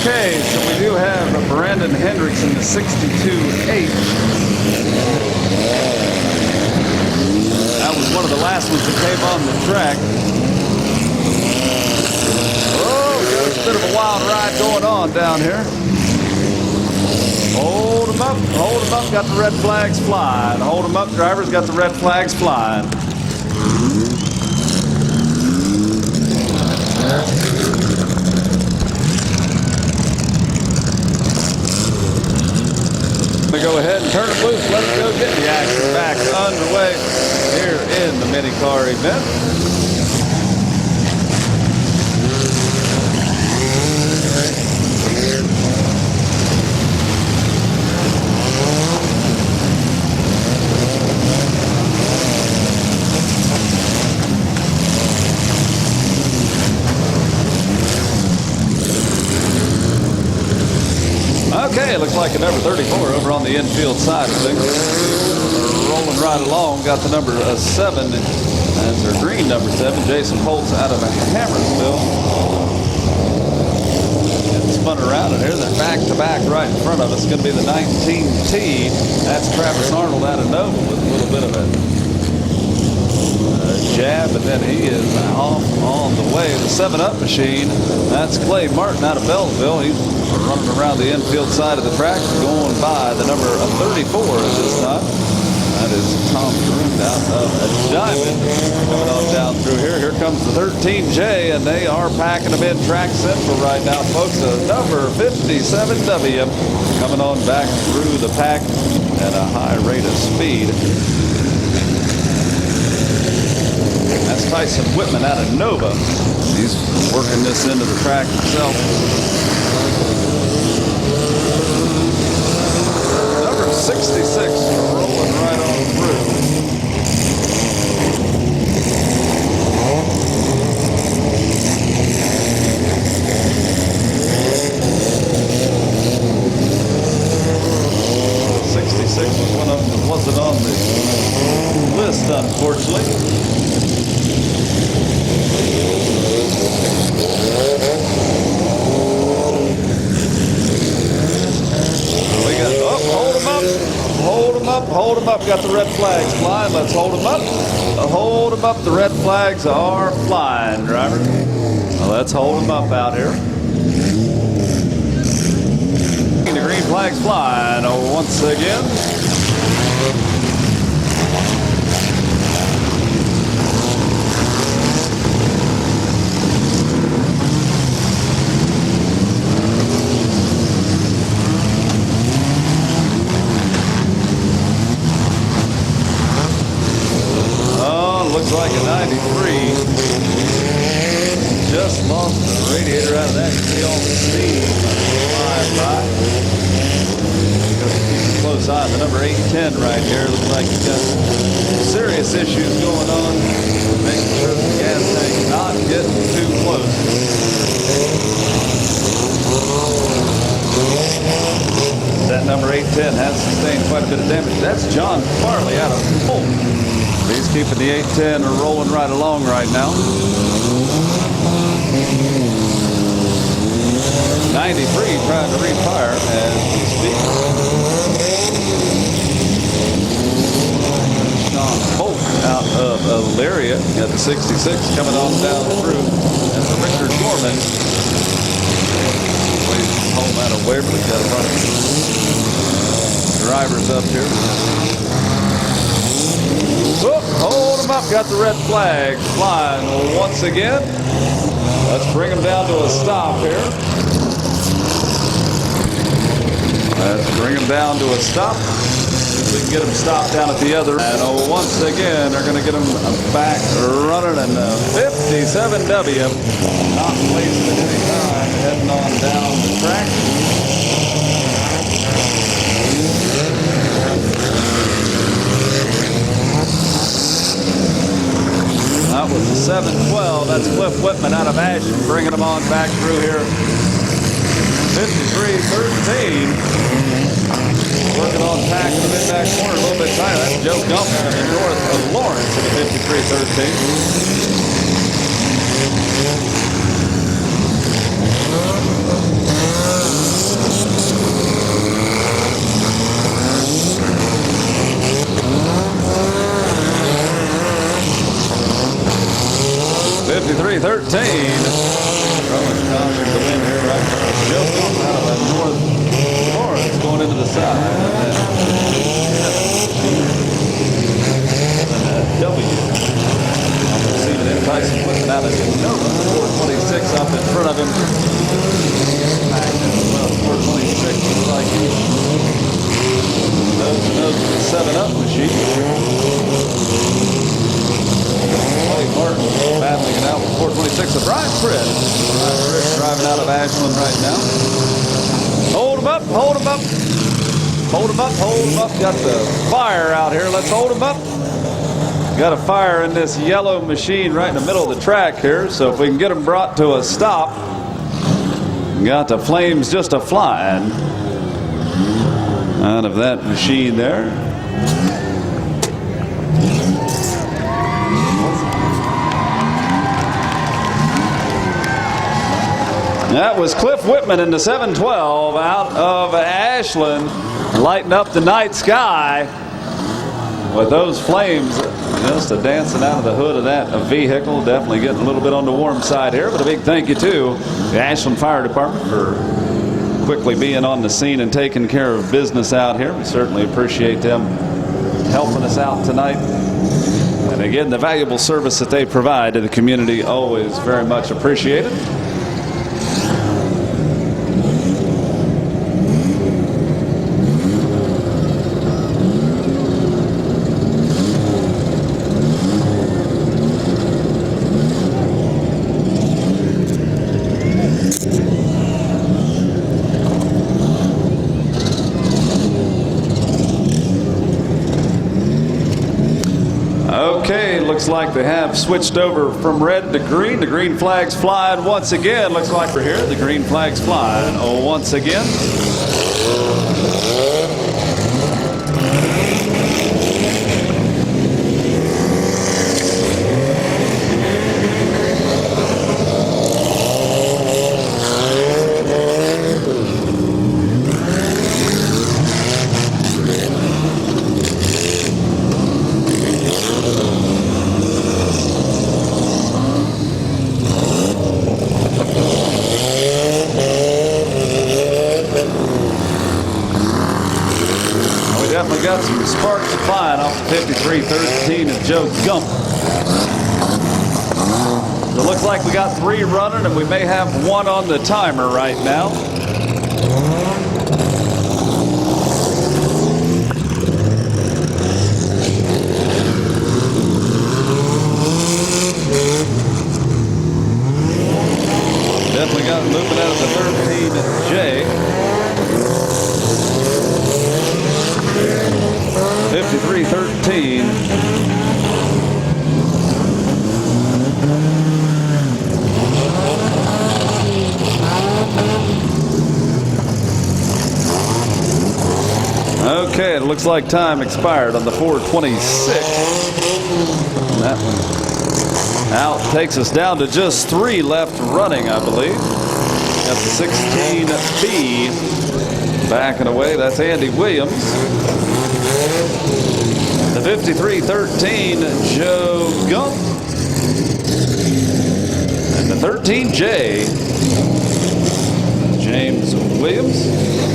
Okay, so we do have Brandon Hendricks in the 62H. That was one of the last ones that came on the track. Oh, there's a bit of a wild ride going on down here. Hold them up, got the red flags flying. Hold them up, drivers, got the red flags flying. Go ahead and turn it loose. Let's go get the action back underway here in the mini car event. Okay, looks like a number 34 over on the infield side of things. Rolling right along, got the number 7. That's their green number 7, Jason Holtz out of Hammersville. Getting spun around, and here they're back-to-back right in front of us. It's going to be the 19T. That's Travis Arnold out of Nova with a little bit of a jab, and then he is off on the way. The 7-Up machine, that's Clay Martin out of Belleville. He's running around the infield side of the track, going by the number 34 at this time. That is Tom Caroon out of Diamond. Coming on down through here. Here comes the 13J, and they are packing them in track central right now, folks. The number 57W coming on back through the pack at a high rate of speed. That's Tyson Whitman out of Nova. He's working this into the track himself. Number 66 rolling right on through. Wasn't on the list, unfortunately. hold them up. Got the red flags flying. Let's hold them up. Hold them up. The red flags are flying, driver. Let's hold them up out here. The green flag's flying once again. Looks like a 93. Just lost the radiator out of that. You see all the steam flying by. Keep a close eye on the number 810 right here. Looks like he's got some serious issues going on. Making sure the gas tank's not getting too close. That number 810 has sustained quite a bit of damage. That's John Farley out of Polk. He's keeping the 810 rolling right along right now. 93 trying to refire as we speak. Sean Polk out of Elyria. Got the 66 coming on down through. That's Richard Gorman. Plays home out of Waverly. Got a bunch of drivers up here. Whoop, hold them up. Got the red flag flying once again. Let's bring them down to a stop here. Let's bring them down to a stop. We can get them stopped down at the other end. And once again, they're going to get them back running in the 57W. Not wasting any time heading on down the track. That was the 712. That's Cliff Whitman out of Ashland, bringing them on back through here. 53-13. Working on packing the mid-back corner a little bit tighter. That's Joe Gump coming north of Lawrence in the 53-13. 53-13. Rowan Johnson to win here right now. Joe Gump out of North Lawrence going into the side. W. Receiving in Tyson Whitman out of Nova. 426 up in front of him. 426 looks like nose to nose with the 7-up machine. Martin battling it out with 426. So Brian Pritt. Driving out of Ashland right now. Hold him up, hold him up. Hold him up, hold him up. Got the fire out here. Let's hold him up. Got a fire in this yellow machine right in the middle of the track here. So if we can get them brought to a stop. Got the flames just a-flying out of that machine there. That was Cliff Whitman in the 712 out of Ashland, lighting up the night sky with those flames just dancing out of the hood of that vehicle. Definitely getting a little bit on the warm side here, but a big thank you to the Ashland Fire Department for quickly being on the scene and taking care of business out here. We certainly appreciate them helping us out tonight. And again, the valuable service that they provide to the community, always very much appreciated. Okay, looks like they have switched over from red to green. The green flag's flying once again. Looks like we're here. The green flag's flying once again. we've got some sparks flying off the 5313 of Joe Gump. It looks like we got 3 running, and we may have 1 on the timer right now. Definitely got moving out of the 13J. 5313. Okay, it looks like time expired on the 426. And that one out takes us down to just 3 left running, I believe. Got the 16B backing away. That's Andy Williams. The 5313, Joe Gump. And the 13J, James Williams.